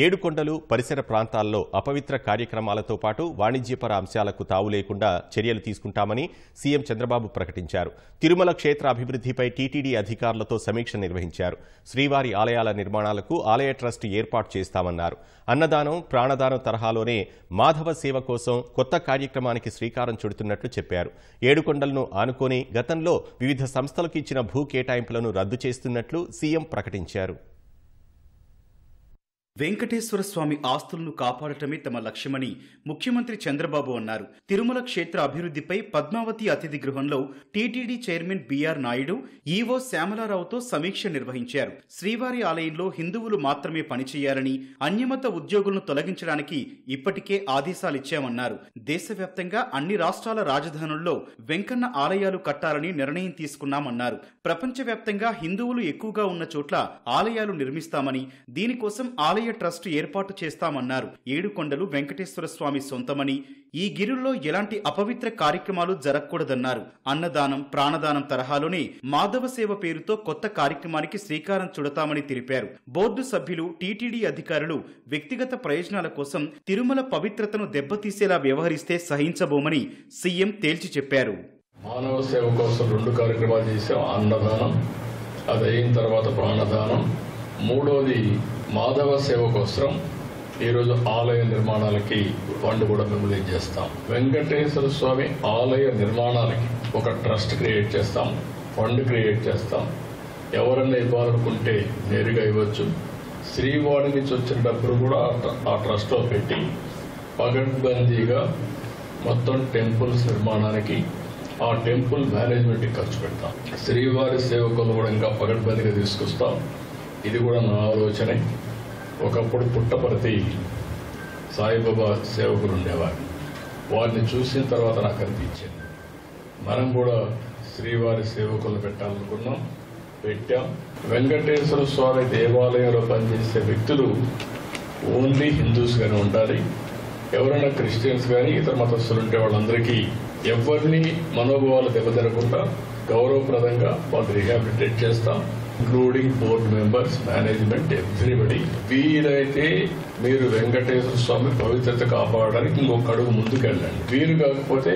ఏడుకొండలు పరిసర ప్రాంతాల్లో అపవిత్ర కార్యక్రమాలతో పాటు వాణిజ్యపర అంశాలకు తావు లేకుండా చర్యలు తీసుకుంటామని సీఎం చంద్రబాబు ప్రకటించారు. తిరుమల క్షేత్ర అభివృద్ధిపై టీటీడీ అధికారులతో సమీక్ష నిర్వహించారు. శ్రీవారి ఆలయాల నిర్మాణాలకు ఆలయ ట్రస్ట్ ఏర్పాటు చేస్తామన్నారు. అన్నదానం, ప్రాణదానం తరహాలోనే మాధవ సేవ కోసం కొత్త కార్యక్రమానికి శ్రీకారం చుడుతున్నట్లు చెప్పారు. ఏడుకొండలను ఆనుకొని గతంలో వివిధ సంస్థలకు ఇచ్చిన భూ కేటాయింపులను రద్దు చేస్తున్నట్లు సీఎం ప్రకటించారు. వెంకటేశ్వర స్వామి ఆస్తులను కాపాడటమే తమ లక్ష్యమని ముఖ్యమంత్రి చంద్రబాబు అన్నారు. తిరుమల క్షేత్ర అభివృద్ధిపై పద్మావతి అతిథి గృహంలో TTD chairman BR Naidu, EO శ్యామలారావుతో సమీక్ష నిర్వహించారు. శ్రీవారి ఆలయంలో హిందువులు మాత్రమే పనిచేయాలని, అన్యమత ఉద్యోగులను తొలగించడానికి ఇప్పటికే ఆదేశాలిచ్చామన్నారు. దేశవ్యాప్తంగా అన్ని రాష్ట్రాల రాజధానుల్లో వెంకన్న ఆలయాలు కట్టాలని నిర్ణయం తీసుకున్నామన్నారు. ప్రపంచవ్యాప్తంగా హిందువులు ఎక్కువగా ఉన్న చోట్ల ఆలయాలు నిర్మిస్తామని, దీనికోసం ఆలయ ట్రస్ట్ ఏర్పాటు చేస్తామన్నారు. ఏడుకొండలు వెంకటేశ్వర స్వామి సొంతమని, ఈ గిరుల్లో ఎలాంటి అపవిత్ర కార్యక్రమాలు జరగకూడదన్నారు. అన్నదానం, ప్రాణదానం తరహాలోనే మాధవ సేవ పేరుతో కొత్త కార్యక్రమానికి శ్రీకారం చుడతామని తెలిపారు. బోర్డు సభ్యులు, టీటీడీ అధికారులు వ్యక్తిగత ప్రయోజనాల కోసం తిరుమల పవిత్రతను దెబ్బతీసేలా వ్యవహరిస్తే సహించబోమని సీఎం తేల్చి చెప్పారు. మానవ సేవ కోసం 2 కార్యక్రమాలు చేశాం. అన్నదానం, అది అయిన తర్వాత ప్రాణదానం. మూడోది మాధవ సేవ కోసం ఈరోజు ఆలయ నిర్మాణాలకి ఫండ్ కూడా విడుదల చేస్తాం. వెంకటేశ్వర స్వామి ఆలయ నిర్మాణాలకి ఒక ట్రస్ట్ క్రియేట్ చేస్తాం, ఫండ్ క్రియేట్ చేస్తాం. ఎవరన్నా ఇవ్వాలనుకుంటే నేరుగా ఇవ్వచ్చు. శ్రీవారి నుంచి వచ్చిన డబ్బులు కూడా ఆ ట్రస్ట్లో పెట్టి పగడ్బందీగా మొత్తం టెంపుల్స్ నిర్మాణానికి, ఆ టెంపుల్ మేనేజ్మెంట్కి ఖర్చు పెడతాం. శ్రీవారి సేవకులు కూడా ఇంకా పగడ్బందీగా తీసుకొస్తాం. ఇది కూడా నా ఆలోచనే. ఒకప్పుడు పుట్టపర్తి సాయిబాబా సేవకులు ఉండేవారు. వారిని చూసిన తర్వాత నాకు అనిపించింది, మనం కూడా శ్రీవారి సేవకులు పెట్టాలనుకున్నాం, పెట్టాం. వెంకటేశ్వర స్వామి దేవాలయంలో పనిచేసే వ్యక్తులు ఓన్లీ హిందూస్గానే ఉండాలి. ఎవరైనా క్రిస్టియన్స్ కానీ ఇతర మతస్థులు ఉంటే వాళ్ళందరికీ ఎవరిని మనోభావాలు దెబ్బతినకుండా గౌరవప్రదంగా వాళ్ళు రీహాబిలిటేట్ చేస్తాం. Including board members, management, everybody. వీరైతే మీరు వెంకటేశ్వర స్వామి పవిత్రత కాపాడడానికి ఇంకొక అడుగు ముందుకెళ్ళండి. వీరు కాకపోతే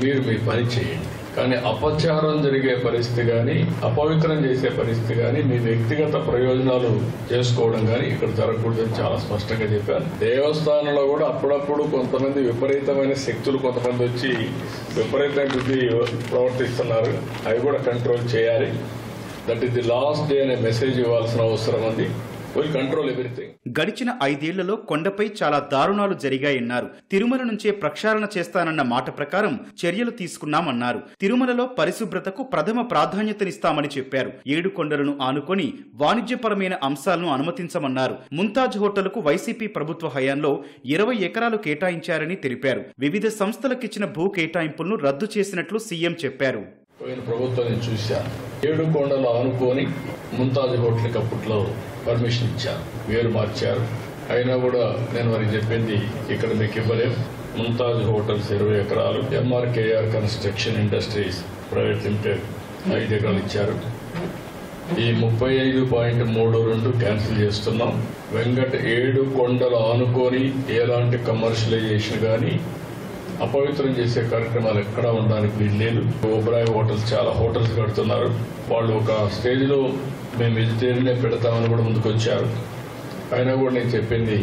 మీరు మీ పని చేయండి. కానీ అపచారం జరిగే పరిస్థితి కానీ, అపవిత్రం చేసే పరిస్థితి కానీ, మీ వ్యక్తిగత ప్రయోజనాలు చేసుకోవడం కానీ ఇక్కడ జరగకూడదని చాలా స్పష్టంగా చెప్పాను. దేవస్థానంలో కూడా అప్పుడప్పుడు కొంతమంది విపరీతమైన శక్తులు కొంతమంది వచ్చి విపరీతమైన బుద్ధి ప్రవర్తిస్తున్నారు. అవి కూడా కంట్రోల్ చేయాలి. That is the last day అనే మెసేజ్ ఇవ్వాల్సిన అవసరం ఉంది. Will control everything. గడిచిన 5 ఏళ్లలో కొండపై చాలా దారుణాలు జరిగాయన్నారు. తిరుమల నుంచే ప్రక్షాళన చేస్తానన్న మాట ప్రకారం చర్యలు తీసుకున్నామన్నారు. తిరుమలలో పరిశుభ్రతకు ప్రథమ ప్రాధాన్యతనిస్తామని చెప్పారు. ఏడుకొండలను ఆనుకొని వాణిజ్యపరమైన అంశాలను అనుమతించమన్నారు. ముంతాజ్ హోటల్కు వైసీపీ ప్రభుత్వ హయాంలో 20 ఎకరాలు కేటాయించారని తెలిపారు. వివిధ సంస్థలకిచ్చిన భూ కేటాయింపులను రద్దు చేసినట్లు సీఎం చెప్పారు. పోయిన ప్రభుత్వాన్ని చూశాను. ఏడుకొండలు ఆనుకొని ముంతాజ్ హోటల్కి అప్పట్లో పర్మిషన్ ఇచ్చారు, పేరు మార్చారు. అయినా కూడా నేను వారికి చెప్పింది, ఇక్కడ మీకు ఇవ్వలేం. ముంతాజ్ హోటల్స్ 20 ఎకరాలు, MRKR construction industries private limited 5 ఎకరాలు ఇచ్చారు. ఈ 35.32 క్యాన్సిల్ చేస్తున్నాం. ఏడుకొండలు ఆనుకొని ఎలాంటి కమర్షియలైజేషన్ కానీ, అపవిత్రం చేసే కార్యక్రమాలు ఎక్కడా ఉండడానికి వీలు లేదు. ఓబ్రాయ్ హోటల్స్, చాలా హోటల్స్ కడుతున్నారు. వాళ్ళు ఒక స్టేజ్లో మేము వెజిటేరియనే పెడతామని కూడా ముందుకు వచ్చారు. అయినా కూడా నేను చెప్పింది,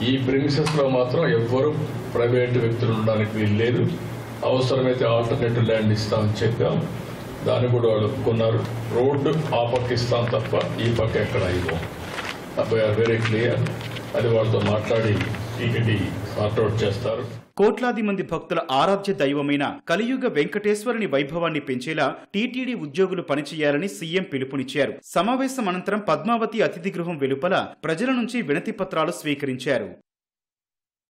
ఈ ప్రిమిసెస్లో మాత్రం ఎవ్వరూ ప్రైవేటు వ్యక్తులు ఉండడానికి వీలు లేదు. అవసరమైతే ఆల్టర్నేటివ్ ల్యాండ్ ఇస్తామని చెప్పాం. దాన్ని కూడా వాళ్ళు ఒప్పుకున్నారు. రోడ్డు ఆ పక్క ఇస్తాం తప్ప ఈ పక్క ఎక్కడ ఇవ్వం. We're very clear. అది వాళ్ళతో మాట్లాడి టీటీడీ సార్ట్అవుట్ చేస్తారు. కోట్లాది మంది భక్తుల ఆరాధ్య దైవమైన కలియుగ వెంకటేశ్వరుని వైభవాన్ని పెంచేలా టీటీడీ ఉద్యోగులు పనిచేయాలని సీఎం పిలుపునిచ్చారు. సమావేశం అనంతరం పద్మావతి అతిథి గృహం వెలుపల ప్రజల నుంచి వినతి పత్రాలు స్వీకరించారు.